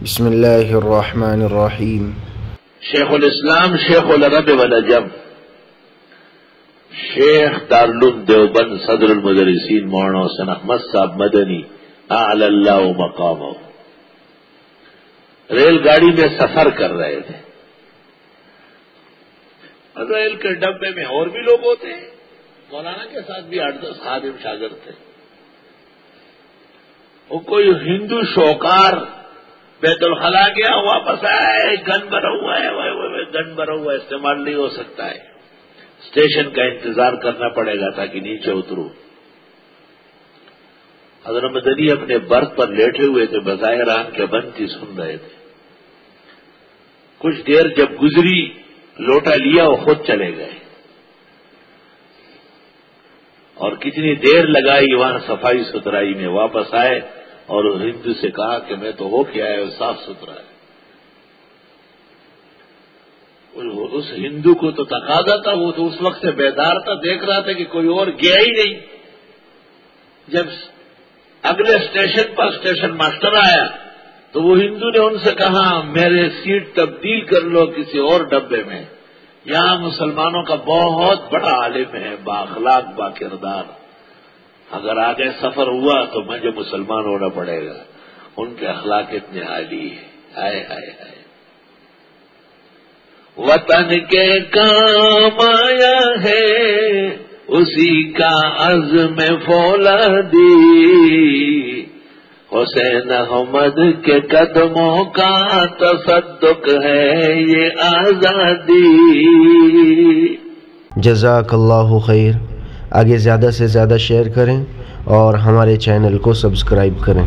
بسم اللہ الرحمن الرحیم۔ شیخ الاسلام شیخ العرب والعجم شیخ دارالعلوم دیوبند صدر المدرسین مولانا حسین احمد صاحب مدنی اعلی اللہ مقامہ ریل گاڑی میں سفر کر رہے تھے۔ ریل کے ڈبے میں اور بھی لوگ ہوتے ہیں، مولانا کے ساتھ بھی 8-10 خادم شاگرد تھے۔ وہ کوئی ہندو شوکار بیت الخلا گیا، واپس آئے، گن بھرا ہوا ہے، گن بھرا ہوا استعمال نہیں ہو سکتا ہے، اسٹیشن کا انتظار کرنا پڑے گا تاکہ نیچے اترو۔ حضرت مدنی اپنے برتھ پر لیٹے ہوئے تھے، بظاہر آنکھ کے بند تھی، سن رہے تھے۔ کچھ دیر جب گزری، لوٹا لیا اور خود چلے گئے، اور کتنی دیر لگائی وہاں صفائی ستھرائی میں، واپس آئے اور ہندو سے کہا کہ میں تو ہو کے آیا، صاف ستھرا ہے۔ اس ہندو کو تو تقاضا تھا، وہ تو اس وقت سے بیدار تھا، دیکھ رہا تھا کہ کوئی اور گیا ہی نہیں۔ جب اگلے اسٹیشن پر اسٹیشن ماسٹر آیا تو وہ ہندو نے ان سے کہا میرے سیٹ تبدیل کر لو کسی اور ڈبے میں، یہاں مسلمانوں کا بہت بڑا عالم ہے، بااخلاق با کردار، اگر آگے سفر ہوا تو مجھے مسلمان ہونا پڑے گا، ان کے اخلاق اتنے عالی ہے۔ ہائے ہائے ہائے، وطن کے کام آیا ہے اسی کا عزم فولادی، حسین احمد کے قدموں کا تصدق ہے یہ آزادی۔ جزاک اللہ خیر۔ آگے زیادہ سے زیادہ شیئر کریں اور ہمارے چینل کو سبسکرائب کریں۔